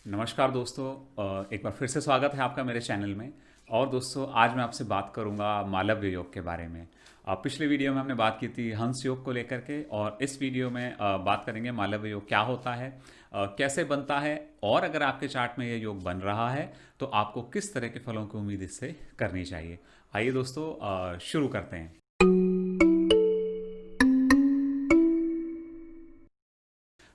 नमस्कार दोस्तों। एक बार फिर से स्वागत है आपका मेरे चैनल में। और दोस्तों, आज मैं आपसे बात करूंगा मालव्य योग के बारे में। पिछले वीडियो में हमने बात की थी हंस योग को लेकर के, और इस वीडियो में बात करेंगे मालव्य योग क्या होता है, कैसे बनता है, और अगर आपके चार्ट में ये योग बन रहा है तो आपको किस तरह के फलों की उम्मीद इससे करनी चाहिए। आइए दोस्तों, शुरू करते हैं।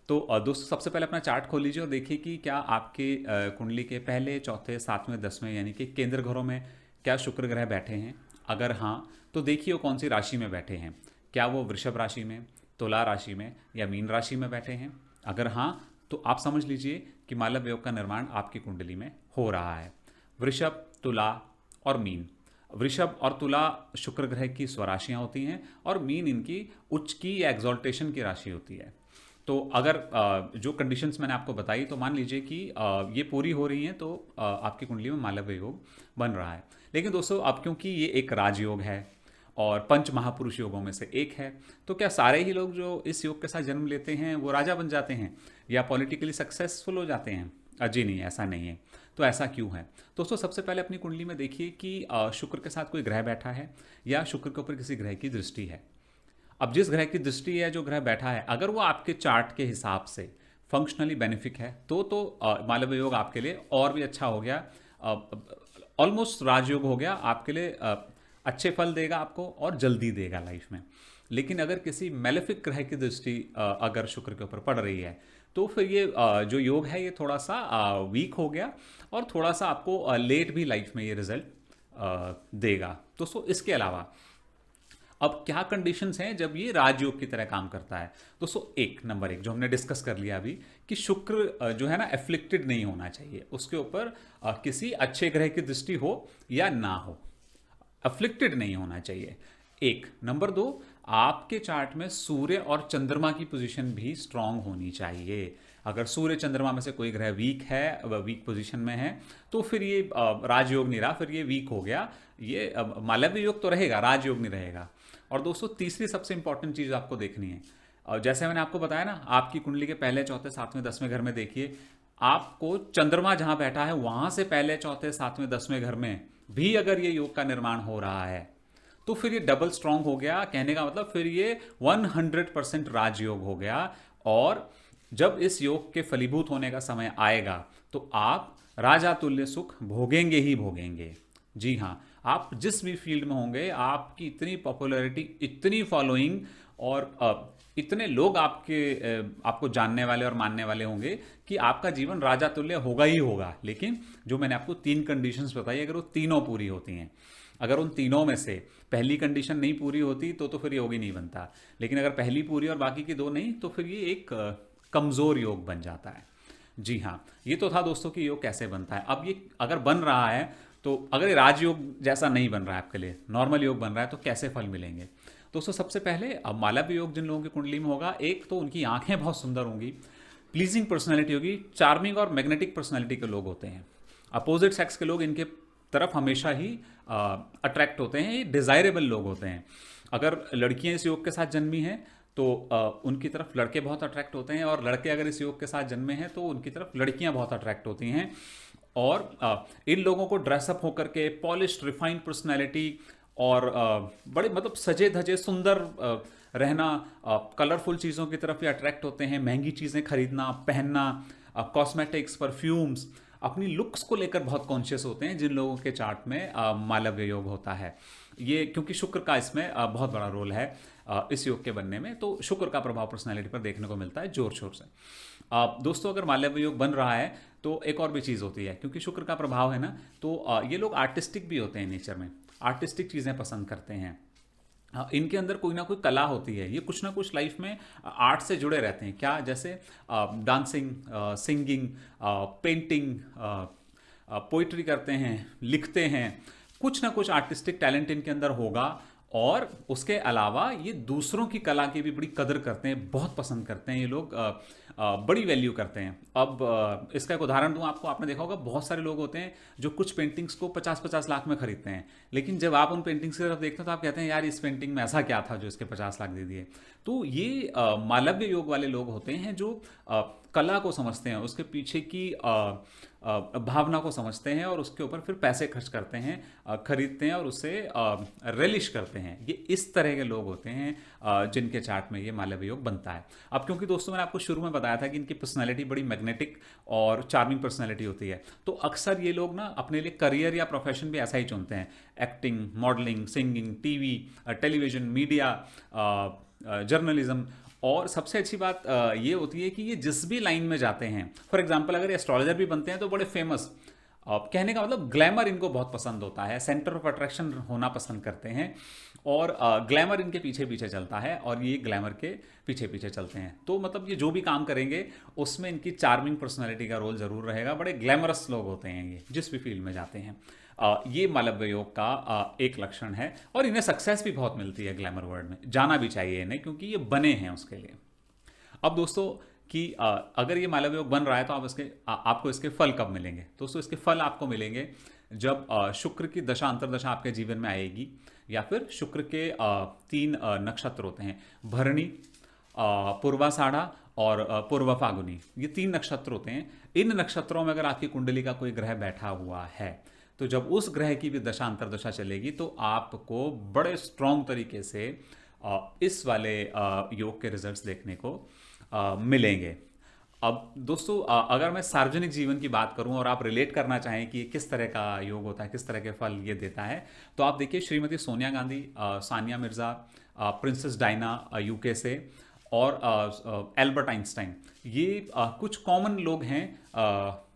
तो दोस्तों, सबसे पहले अपना चार्ट खोल लीजिए और देखिए कि क्या आपके कुंडली के पहले, चौथे, सातवें, दसवें यानी कि केंद्र घरों में क्या शुक्र ग्रह बैठे हैं। अगर हाँ, तो देखिए वो कौन सी राशि में बैठे हैं। क्या वो वृषभ राशि में, तुला राशि में या मीन राशि में बैठे हैं। अगर हाँ, तो आप समझ लीजिए कि मालव योग का निर्माण आपकी कुंडली में हो रहा है। वृषभ, तुला और मीन। वृषभ और तुला शुक्र ग्रह की स्वराशियां होती हैं, और मीन इनकी उच्च की या एग्जॉल्टेशन की राशि होती है। तो अगर जो कंडीशंस मैंने आपको बताई, तो मान लीजिए कि ये पूरी हो रही हैं, तो आपकी कुंडली में मालव्य योग बन रहा है। लेकिन दोस्तों, अब क्योंकि ये एक राजयोग है और पंच महापुरुष योगों में से एक है, तो क्या सारे ही लोग जो इस योग के साथ जन्म लेते हैं वो राजा बन जाते हैं या पॉलिटिकली सक्सेसफुल हो जाते हैं? जी नहीं, ऐसा नहीं है। तो ऐसा क्यों है? दोस्तों, सबसे पहले अपनी कुंडली में देखिए कि शुक्र के साथ कोई ग्रह बैठा है या शुक्र के ऊपर किसी ग्रह की दृष्टि है। अब जिस ग्रह की दृष्टि है, जो ग्रह बैठा है, अगर वो आपके चार्ट के हिसाब से फंक्शनली बेनिफिक है तो मालव्य योग आपके लिए और भी अच्छा हो गया। ऑलमोस्ट राजयोग हो गया आपके लिए। अच्छे फल देगा आपको और जल्दी देगा लाइफ में। लेकिन अगर किसी मेलेफिक ग्रह की दृष्टि अगर शुक्र के ऊपर पड़ रही है, तो फिर ये जो योग है ये थोड़ा सा वीक हो गया, और थोड़ा सा आपको लेट भी लाइफ में ये रिजल्ट देगा। दोस्तों, इसके अलावा अब क्या कंडीशंस हैं जब ये राजयोग की तरह काम करता है। दोस्तों, नंबर एक जो हमने डिस्कस कर लिया अभी, कि शुक्र जो है ना, एफ्लिक्टेड नहीं होना चाहिए। उसके ऊपर किसी अच्छे ग्रह की दृष्टि हो या ना हो, अफ्लिक्टेड नहीं होना चाहिए। नंबर दो, आपके चार्ट में सूर्य और चंद्रमा की पोजीशन भी स्ट्रांग होनी चाहिए। अगर सूर्य चंद्रमा में से कोई ग्रह वीक है, वीक पोजीशन में है, तो फिर ये राजयोग नहीं रहा, फिर ये वीक हो गया। ये मालव्य योग तो रहेगा, राजयोग नहीं रहेगा। और दोस्तों, तीसरी सबसे इंपॉर्टेंट चीज आपको देखनी है। और जैसे मैंने आपको बताया ना, आपकी कुंडली के पहले, चौथे, सातवें, दसवें घर में देखिए, आपको चंद्रमा जहां बैठा है वहां से पहले, चौथे, सातवें, दसवें घर में भी अगर ये योग का निर्माण हो रहा है, तो फिर ये डबल स्ट्रांग हो गया। कहने का मतलब फिर ये 100% राजयोग हो गया। और जब इस योग के फलीभूत होने का समय आएगा, तो आप राजा तुल्य सुख भोगेंगे ही भोगेंगे। जी हाँ, आप जिस भी फील्ड में होंगे, आपकी इतनी पॉपुलैरिटी, इतनी फॉलोइंग, और इतने लोग आपको जानने वाले और मानने वाले होंगे कि आपका जीवन राजा तुल्य होगा ही होगा। लेकिन जो मैंने आपको 3 कंडीशंस बताई, अगर वो तीनों पूरी होती हैं, अगर उन तीनों में से पहली कंडीशन नहीं पूरी होती तो फिर योग ही नहीं बनता। लेकिन अगर पहली पूरी और बाकी की दो नहीं, तो फिर ये एक कमजोर योग बन जाता है। जी हाँ, ये तो था दोस्तों कि योग कैसे बनता है। अब ये अगर बन रहा है, तो अगर ये राजयोग जैसा नहीं बन रहा है आपके लिए, नॉर्मल योग बन रहा है, तो कैसे फल मिलेंगे। दोस्तों, सबसे पहले अब मालव्य योग जिन लोगों की कुंडली में होगा, एक तो उनकी आंखें बहुत सुंदर होंगी, प्लीजिंग पर्सनैलिटी होगी, चार्मिंग और मैग्नेटिक पर्सनैलिटी के लोग होते हैं। अपोजिट सेक्स के लोग इनके तरफ हमेशा ही अट्रैक्ट होते हैं, ये डिज़ायरेबल लोग होते हैं। अगर लड़कियां इस योग के साथ जन्मी हैं, तो उनकी तरफ लड़के बहुत अट्रैक्ट होते हैं, और लड़के अगर इस योग के साथ जन्मे हैं तो उनकी तरफ लड़कियां बहुत अट्रैक्ट होती हैं। और इन लोगों को ड्रेसअप होकर के पॉलिश्ड रिफाइंड पर्सनैलिटी, और बड़े मतलब सजे धजे सुंदर रहना, कलरफुल चीज़ों की तरफ ये अट्रैक्ट होते हैं। महंगी चीज़ें खरीदना, पहनना, कॉस्मेटिक्स, परफ्यूम्स, अपनी लुक्स को लेकर बहुत कॉन्शियस होते हैं जिन लोगों के चार्ट में मालव्य योग होता है। ये क्योंकि शुक्र का इसमें बहुत बड़ा रोल है इस योग के बनने में, तो शुक्र का प्रभाव पर्सनैलिटी पर देखने को मिलता है जोर शोर से। दोस्तों, अगर मालव्य योग बन रहा है, तो एक और भी चीज़ होती है, क्योंकि शुक्र का प्रभाव है ना, तो ये लोग आर्टिस्टिक भी होते हैं नेचर में, आर्टिस्टिक चीज़ें पसंद करते हैं। इनके अंदर कोई ना कोई कला होती है, ये कुछ ना कुछ लाइफ में आर्ट से जुड़े रहते हैं। क्या? जैसे डांसिंग, सिंगिंग, पेंटिंग, पोइट्री करते हैं, लिखते हैं, कुछ ना कुछ आर्टिस्टिक टैलेंट इनके अंदर होगा। और उसके अलावा ये दूसरों की कला की भी बड़ी कदर करते हैं, बहुत पसंद करते हैं ये लोग, बड़ी वैल्यू करते हैं। अब इसका एक उदाहरण दूं आपको, आपने देखा होगा बहुत सारे लोग होते हैं जो कुछ पेंटिंग्स को 50-50 लाख में खरीदते हैं, लेकिन जब आप उन पेंटिंग्स की तरफ देखते हैं तो आप कहते हैं यार इस पेंटिंग में ऐसा क्या था जो इसके 50 लाख दे दिए। तो ये मालव्य योग वाले लोग होते हैं जो कला को समझते हैं, उसके पीछे की भावना को समझते हैं और उसके ऊपर फिर पैसे खर्च करते हैं, खरीदते हैं और उसे रिलिश करते हैं। ये इस तरह के लोग होते हैं जिनके चार्ट में ये मालव्य योग बनता है। अब क्योंकि दोस्तों मैंने आपको शुरू में बताया था कि इनकी पर्सनैलिटी बड़ी मैग्नेटिक और चार्मिंग पर्सनैलिटी होती है, तो अक्सर ये लोग ना अपने लिए करियर या प्रोफेशन भी ऐसा ही चुनते हैं। Acting, modelling, singing, TV, television, media, journalism. और सबसे अच्छी बात ये होती है कि ये जिस भी लाइन में जाते हैं, फॉर एग्जांपल अगर एस्ट्रोलॉजर भी बनते हैं तो बड़े फेमस, कहने का मतलब ग्लैमर इनको बहुत पसंद होता है, सेंटर ऑफ अट्रैक्शन होना पसंद करते हैं और ग्लैमर इनके पीछे पीछे चलता है और ये ग्लैमर के पीछे पीछे चलते हैं। तो मतलब ये जो भी काम करेंगे उसमें इनकी चार्मिंग पर्सनैलिटी का रोल जरूर रहेगा। बड़े ग्लैमरस लोग होते हैं ये जिस भी फील्ड में जाते हैं। ये मालव्य योग का एक लक्षण है और इन्हें सक्सेस भी बहुत मिलती है ग्लैमर वर्ल्ड में, जाना भी चाहिए इन्हें क्योंकि ये बने हैं उसके लिए। अब दोस्तों कि अगर ये मालव्य योग बन रहा है तो आपको इसके फल कब मिलेंगे? दोस्तों इसके फल आपको मिलेंगे जब शुक्र की दशा अंतर्दशा आपके जीवन में आएगी, या फिर शुक्र के 3 नक्षत्र होते हैं, भरणी, पूर्वाषाढ़ा और पूर्व फागुनी, ये 3 नक्षत्र होते हैं। इन नक्षत्रों में अगर आपकी कुंडली का कोई ग्रह बैठा हुआ है तो जब उस ग्रह की भी दशा अंतर्दशा चलेगी तो आपको बड़े स्ट्रॉन्ग तरीके से इस वाले योग के रिजल्ट्स देखने को मिलेंगे। अब दोस्तों अगर मैं सार्वजनिक जीवन की बात करूं और आप रिलेट करना चाहें कि किस तरह का योग होता है, किस तरह के फल ये देता है, तो आप देखिए Shrimati Sonia Gandhi, Sania Mirza, princess Diana UK से, और एल्बर्ट आइंस्टाइन, ये कुछ कॉमन लोग हैं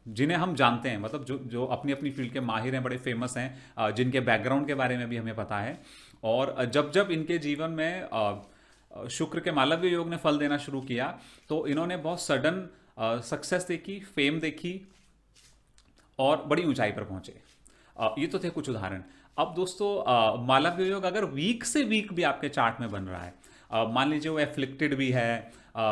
जिन्हें हम जानते हैं, मतलब जो जो अपनी अपनी फील्ड के माहिर हैं, बड़े फेमस हैं, जिनके बैकग्राउंड के बारे में भी हमें पता है। और जब जब इनके जीवन में शुक्र के मालव्य योग ने फल देना शुरू किया तो इन्होंने बहुत सडन सक्सेस देखी, फेम देखी और बड़ी ऊंचाई पर पहुंचे। ये तो थे कुछ उदाहरण। अब दोस्तों मालव्य योग अगर वीक से वीक भी आपके चार्ट में बन रहा है, मान लीजिए वो एफ्लिक्टेड भी है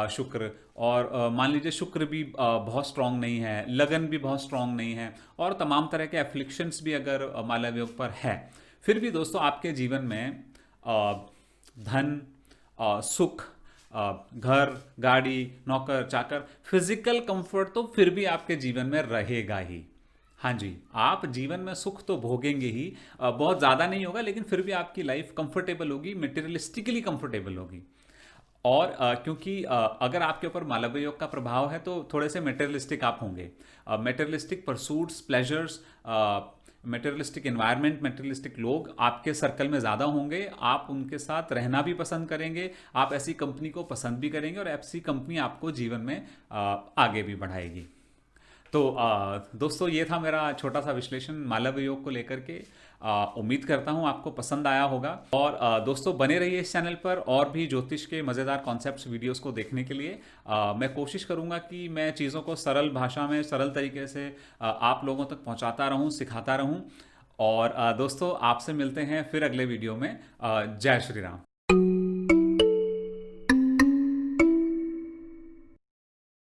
शुक्र, और मान लीजिए शुक्र भी बहुत स्ट्रांग नहीं है, लगन भी बहुत स्ट्रांग नहीं है, और तमाम तरह के एफ्लिक्शंस भी अगर मालव्य योग पर है, फिर भी दोस्तों आपके जीवन में धन, सुख, घर, गाड़ी, नौकर चाकर, फिजिकल कंफर्ट तो फिर भी आपके जीवन में रहेगा ही। हाँ जी, आप जीवन में सुख तो भोगेंगे ही, बहुत ज़्यादा नहीं होगा लेकिन फिर भी आपकी लाइफ कंफर्टेबल होगी, मटेरियलिस्टिकली कंफर्टेबल होगी। और क्योंकि अगर आपके ऊपर मालव्य योग का प्रभाव है तो थोड़े से मटेरियलिस्टिक आप होंगे, materialistic pursuits, pleasures, materialistic environment, materialistic लोग आपके सर्कल में ज़्यादा होंगे, आप उनके साथ रहना भी पसंद करेंगे, आप ऐसी कंपनी को पसंद भी करेंगे और ऐसी कंपनी आपको जीवन में आगे भी बढ़ाएगी। तो दोस्तों ये था मेरा छोटा सा विश्लेषण मालव्य योग को लेकर के। उम्मीद करता हूँ आपको पसंद आया होगा, और दोस्तों बने रहिए इस चैनल पर और भी ज्योतिष के मज़ेदार कॉन्सेप्ट्स वीडियोस को देखने के लिए। मैं कोशिश करूँगा कि मैं चीज़ों को सरल भाषा में, सरल तरीके से आप लोगों तक पहुँचाता रहूँ, सिखाता रहूँ। और दोस्तों आपसे मिलते हैं फिर अगले वीडियो में। जय श्री राम।